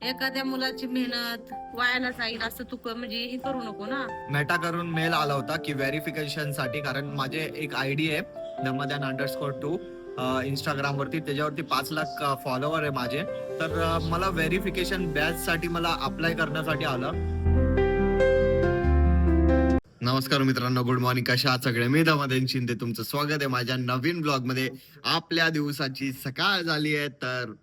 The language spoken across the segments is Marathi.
एखाद्या मुलाची मेहनत वायाला जाईल असं तू म्हणजे हे करू नको ना. मेटा करून मेल आला होता की व्हेरिफिकेशन साठी, कारण माझे एक आयडी आहे नमद्यान_2 इंस्टाग्राम वरती, त्याच्यावरती 5 लाख फॉलोअर आहे माझे. तर मला व्हेरिफिकेशन बॅच साठी मला अप्लाय करण्यासाठी आलं. नमस्कार मित्रांनो, गुड मॉर्निंग. कशा आहात सगळे? मी दमदन शिंदे, तुमचं स्वागत आहे माझ्या नवीन ब्लॉग मध्ये. आपल्या दिवसाची सकाळ झाली आहे, तर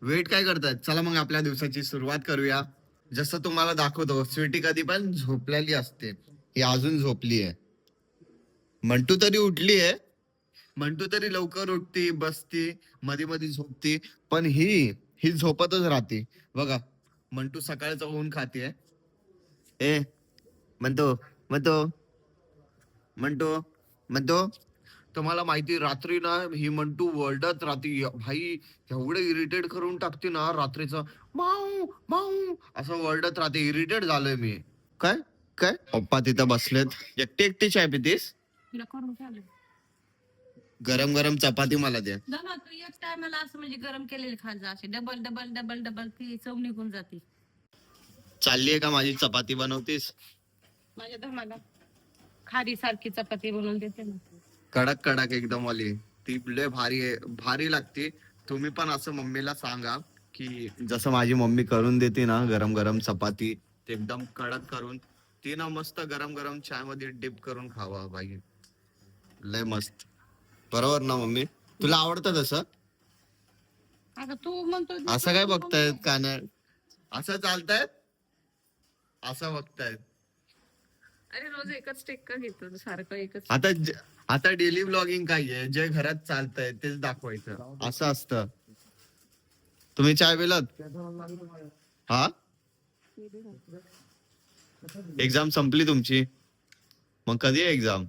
वेट काय करतायत? चला मग आपल्या दिवसाची सुरुवात करूया. जसं तुम्हाला दाखवतो, स्वीटी कधी पण झोपलेली असते, ही अजून झोपली आहे. मंटू तरी उठली आहे, मंटू तरी लवकर उठती, बसती, मध्ये मध्ये झोपती, पण ही झोपतच राहते. बघा, मंटू सकाळचं ऊन खाते. ए म्हणतो म्हणतो म्हणतो म्हणतो तुम्हाला माहिती, रात्री ना ही मंटू वर्ल्डच राहते भाई. एवढं इरिटेट करून टाकते ना रात्रीचं, माऊ माऊ असं वर्ल्डच राहते. इरिटेट झालोय मी. काय काय पप्पा तिथं बसलेत, एकटी एकटी चाय पितीस? तिला करून चालेल गरम गरम चपाती मला द्या. दादा. तू एक टायमाला असं म्हणजे गरम केलेली खात जा, अशी डबल डबल डबल डबल ती चव निघून जाते. चाललीये का माझी चपाती बनवतीस? माझ्या धमाला खारी सारखी चपाती बनवून देते ना. कडक कडक एकदम वाली, ती लय भारी आहे, भारी लागते. तुम्ही पण असं मम्मीला सांगा की जसं माझी मम्मी करून देते ना गरम गरम चपाती, ते एकदम कडक करून, ती ना मस्त गरम गरम चाय मध्ये डिप करून खावा भाई, लय मस्त. बरोबर ना मम्मी? तुला आवडतं तसं? आता तू म्हणतो असं काय बघतायत का नाही? असं चालतायत, असं बघतायत. अरे रोज एकच टिक्का घेतो सारखं एकच. आता डेली ब्लॉगिंग काय आहे, जे घरात चालतंय तेच दाखवायचं, असं असतं. तुम्ही चाय पिलात? हा, एक्झाम संपली तुमची? मग कधी आहे एक्झाम?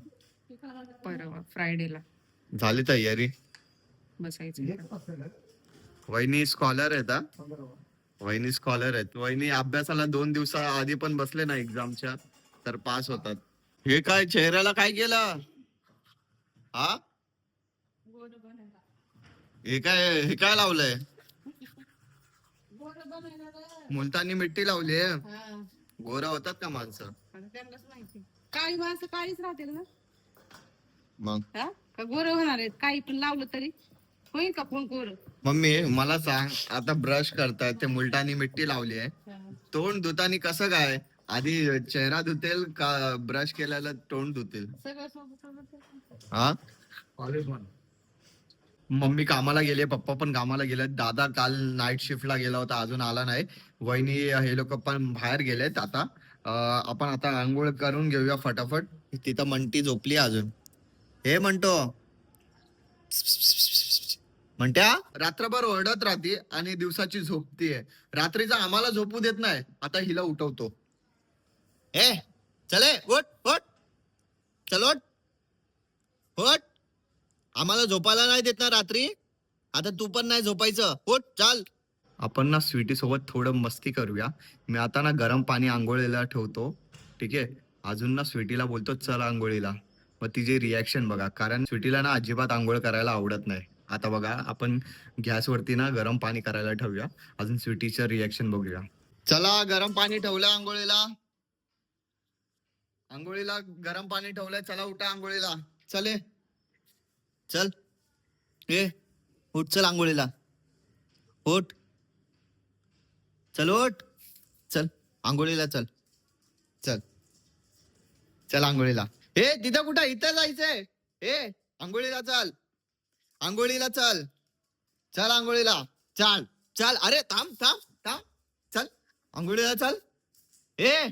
परवा फ्रायडेला झाली तयारी? बसायचं. वहिनी स्कॉलर आहेत हा? वहिनी स्कॉलर आहेत. वहिनी अभ्यासाला 2 दिवसा आधी पण बसले ना एक्झामच्या, तर पास होतात. हे काय चेहऱ्याला काय केलं हा? हे काय लावलंय? मुलतानी मिट्टी लावली. गोरा होतात का माणसं? काळी माणसं काळीच राहतील ना मग का गोर होणार आहेत? काही पण लावलं तरी होईल का कोण गोर? मम्मी मला सांग, आता ब्रश करताय ते मुलतानी मिट्टी लावली आहे, तोंड धुतानी कसं काय? आधी चेहरा धुतेल का ब्रश केलेलं तोंड धुतेल? हा, मम्मी कामाला गेले, पप्पा पण कामाला गेले, दादा काल नाईट शिफ्टला गेला होता, अजून आला नाही. वहिनी हे लोक पण बाहेर गेलेत. आता आपण आता आंघोळ करून घेऊया फटाफट. तिथं मंटी झोपली अजून. हे म्हणतो म्हणत्या रात्रभर ओरडत राहते आणि दिवसाची झोपतीये. रात्रीचा आम्हाला झोपू देत नाही, आता हिला उठवतो. ए चले उठ उठ, चल उठ उठ, आम्हाला झोपायला नाही देत ना रात्री, आता तू पण नाही झोपायचं, उठ चाल. आपण ना स्वीटी सोबत थोडं मस्ती करूया. मी आता ना गरम पाणी आंघोळीला ठेवतो, ठीक आहे? अजून ना स्वीटीला बोलतो चल आंघोळीला. मग तिची रिॲक्शन बघा, कारण स्वीटीला ना अजिबात आंघोळ करायला आवडत नाही. आता बघा, आपण गॅसवरती ना गरम पाणी करायला ठेवूया, अजून स्वीटीचं रिॲक्शन बघूया. चला, गरम पाणी ठेवलं आंघोळीला, आंघोळीला गरम पाणी ठेवलंय, चला उठा आंघोळीला. चले चल, ए उठ, चल आंघोळीला उठ, चल उठ, चल आंघोळीला, चल चल चल आंघोळीला. ए तिथं कुठं, इथं जायचंय. ए आंघोळीला चल, आंघोळीला चल, चल आंघोळीला, चल चल. अरे थांब थांब थांब, चल आंघोळीला चल. ए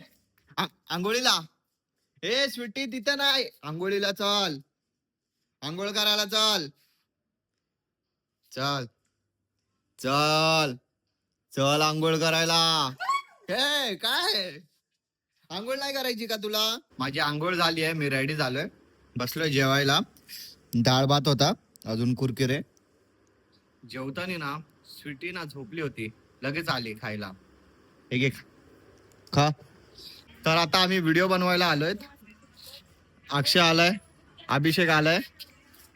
आंघोळीला. ए स्वीटी तिथं नाही, आंघोळीला चल, आंघोळ करायला चल, चल चल चल आंघोळ करायला. हे काय, आंघोळ नाही करायची का तुला? माझी आंघोळ झाली आहे, मी रेडी झालोय, बसलोय जेवायला. डाळ भात होता, अजून कुरकुरे. जेवताना ना स्वीटी ना झोपली होती, लगेच आली खायला. एक एक खा. तर आता आम्ही व्हिडिओ बनवायला आलोय. अक्षय आलाय, अभिषेक आलाय.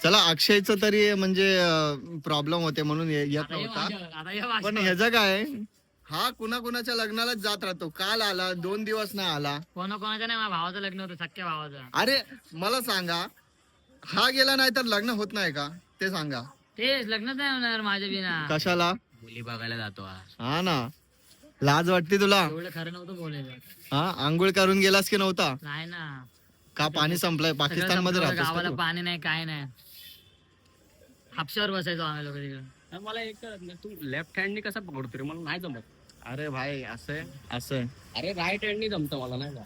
चला, अक्षयचं तरी म्हणजे प्रॉब्लेम होते म्हणून येत नव्हता, पण ह्याचं काय, हा कुणाच्या लग्नालाच जात राहतो. काल आला, 2 दिवस नाही आला. कोणाच्या नाही, माझ्या भावाचं लग्न होतं, सख्या भावाचं. अरे मला सांगा, हा गेला नाही तर लग्न होत नाही का ते सांगा. तेच लग्नच नाही होणार माझ्या बिना. कशाला? मुली बघायला जातो हा. हा ना, लाज वाटते तुला? एवढं खरं नव्हतं बोलायचं. हा, आंघोळ करून गेलास की नव्हता? नाही ना, का पाणी संपलंय? पाकिस्तान मध्ये सगळं राहतोस का गावाला तू? पाणी नाही, काय नाही. हापशावर बसायचो आम्ही लोक तिकडे. मला एक कळत नाही, तू लेफ्ट हँडनी कसा पकडतो रे? मला नाही जमत. अरे भाई असं अरे राईट हँडनी जमतं मला, नाही का?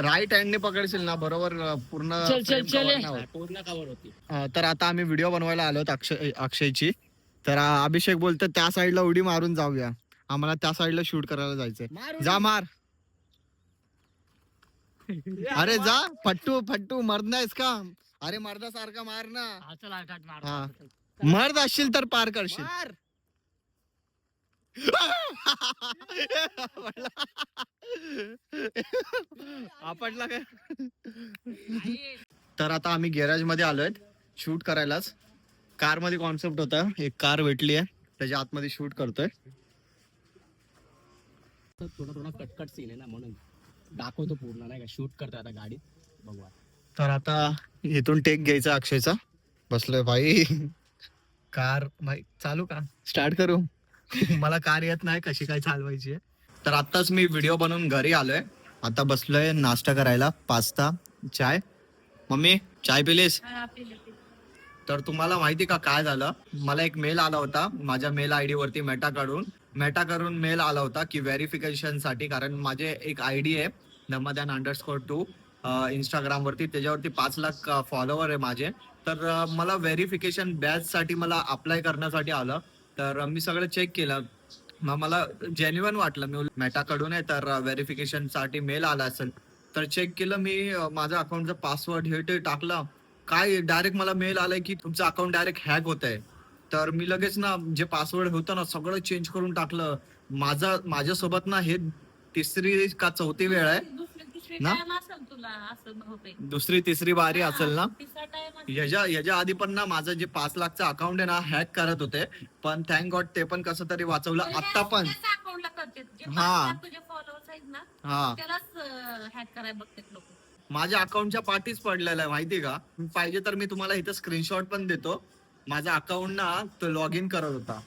राईट हँडने पकडशील ना बरोबर पूर्ण चल, चल, frame चल, cover ये. नाही होत. पूर्ण कवर होती. तर आता आम्ही व्हिडिओ बनवायला आलोत अक्षयची. तर अभिषेक बोलतो त्या साईडला उडी मारून जाऊया, आम्हाला त्या साईडला शूट करायला जायचंय. जा मार. अरे जा, फट्टू मर्द नाहीस का? अरे मर्दासारखा मार ना. हा, चल, आठ मार. हा. मर्द असशील तर पार करशील. आपटला काय? तर आता आम्ही गॅरेज मध्ये आलोय शूट करायलाच. कार मध्ये कॉन्सेप्ट होता, एक कार भेटली आहे त्याच्या आतमध्ये शूट करतोय. थोडा कटकट सीन आहे ना, म्हणून दाखवतो पूर्ण, नाही का? शूट करतो आता गाडीत, बघू. तर आता इथून टेक घ्यायचा अक्षयचा. बसलोय भाई. कार भाई चालू का? स्टार्ट करू? मला कार येत नाही कशी काय चालवायची आहे. तर आताच मी व्हिडिओ बनवून घरी आलोय. आता बसलोय नाश्ता करायला, पास्ता, चाय. मम्मी चाय पिलीस? तर तुम्हाला माहिती का काय झालं? मला एक मेल आला होता माझ्या मेल आयडी वरती मेटा करून मेल आला होता की व्हेरिफिकेशन साठी. कारण माझे एक आयडी आहे namadan_2 इंस्टाग्राम वरती, त्याच्यावरती 5 लाख फॉलोवर आहे माझे. तर मला व्हेरिफिकेशन बॅच साठी मला अप्लाय करण्यासाठी आलं. तर मी सगळं चेक केलं, मग मला जेन्युइन वाटलं. मी मेटाकडून आहे तर व्हेरिफिकेशन साठी मेल आला असेल. तर चेक केलं मी, माझं अकाउंटचं पासवर्ड हे ते टाकलं. काय डायरेक्ट मला मेल आलाय की तुमचं अकाउंट डायरेक्ट हॅक होत आहे. तर मी लगेच ना जे पासवर्ड होतं ना सगळं चेंज करून टाकलं. माझ्यासोबत ना हे 3री का 4थी वेळ आहे ना? तुला असं होतंय. 2री-3री बारी असेल ना. तिसरा time याच्या आधी पण ना माझं जे 5 लाखचं अकाउंट आहे ना हॅक करत होते, पण थँक गॉड ते पण कसं तरी वाचवलं. आता पण अकाउंटला करते जे हा. 5 लाख तुझे फॉलोअर्स आहेत ना, हा, त्यालाच हॅक करायला बघतात लोक. माझ्या अकाउंटच्या पाठीच पडलेला आहे माहिती का? पाहिजे तर मी तुम्हाला इथं स्क्रीनशॉट पण देतो. माझा अकाउंट ना तो लॉग इन करत होता,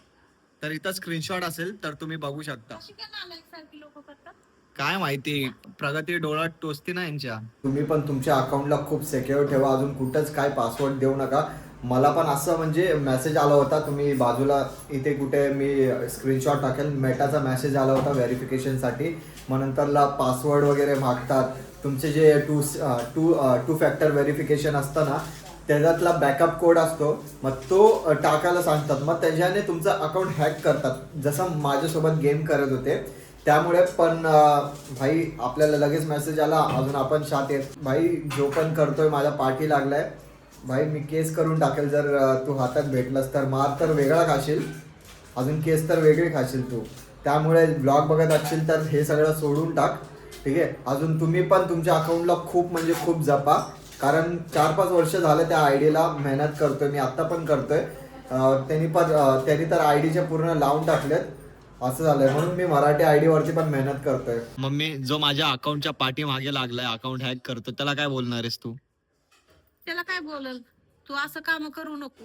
तर इथं स्क्रीनशॉट असेल तर तुम्ही बघू शकता. अशी काय नालायक सारखी लोक करतात? काय माहिती, प्रगती डोळ्यात टोचती ना यांच्या. तुम्ही पण तुमच्या अकाउंटला खूप सिक्युअर ठेवा, अजून कुठंच काय पासवर्ड देऊ नका. मला पण असं म्हणजे मेसेज आला होता, तुम्ही बाजूला इथे कुठे मी स्क्रीनशॉट टाकेल, मेटाचा मेसेज आला होता व्हेरिफिकेशनसाठी. मग नंतरला पासवर्ड वगैरे मागतात. तुमचे जे टू फॅक्टर व्हेरिफिकेशन असतं ना, त्याच्यातला बॅकअप कोड असतो, मग तो टाकायला सांगतात. मग त्याच्याने तुमचं अकाउंट हॅक करतात, जसं माझ्यासोबत गेम करत होते त्यामुळे. पण भाई आपल्याला लगेच मेसेज आला, अजून आपण शात येत. भाई जो पण करतोय माझ्या पाठी लागलाय भाई, मी केस करून टाकेल जर तू हातात भेटलास तर. मार तर वेगळा खाशील, अजून केस तर वेगळी खाशील तू. त्यामुळे ब्लॉग बघत असशील तर हे सगळं सोडून टाक, ठीक आहे? अजून तुम्ही पण तुमच्या अकाउंटला खूप म्हणजे खूप जपा, कारण 4-5 वर्ष झालं त्या आयडीला मेहनत करतोय मी, आता पण करतोय. त्यांनी तर आयडीचे पूर्ण लावून टाकलेत, असं झालंय. म्हणून मी मराठी आयडी वरती पण मेहनत करतोय. मम्मी जो माझ्या अकाउंटच्या पाठी मागे लागलाय, अकाउंट हॅक करतो, त्याला काय बोलणार आहेस तू? त्याला काय बोलल? तू असं काम करू नको.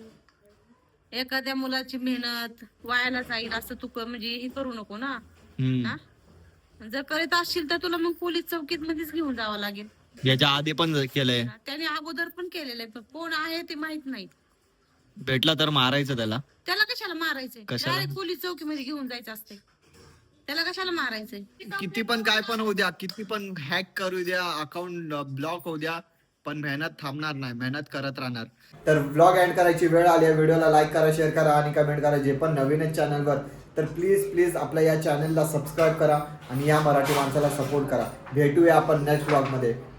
एखाद्या मुलाची मेहनत वायाला जाईल असं तू म्हणजे हे करू नको ना. हा? जर करीत असशील तर तुला मग पोलीस चौकीत मध्येच घेऊन जावं लागेल. याच्या आधी पण केलंय, त्याने अगोदर पण केलेलं आहे, पण कोण आहे ते माहित नाही. भेटला तर मारायचं त्याला. त्याला कशाला मारायचंय? कशाला? डायरेक्ट पोलीस चौकीमध्ये घेऊन जायचं असते. त्याला कशाला मारायचंय? किती पण काय पण होऊ द्या, किती पण हॅक करू द्या, अकाउंट ब्लॉक होऊ द्या, पण मेहनत थांबणार नाही, मेहनत करत राहणार. तर ब्लॉग एंड करायची वेळ आली आहे. व्हिडिओला लाईक करा, शेअर करा आणि कमेंट करा. जे पण नवीन आहेत चॅनलवर तर प्लीज आपल्या या चॅनलला सबस्क्राईब करा आणि या मराठी माणसाला सपोर्ट करा. भेटूया आपण नेक्स्ट ब्लॉगमध्ये.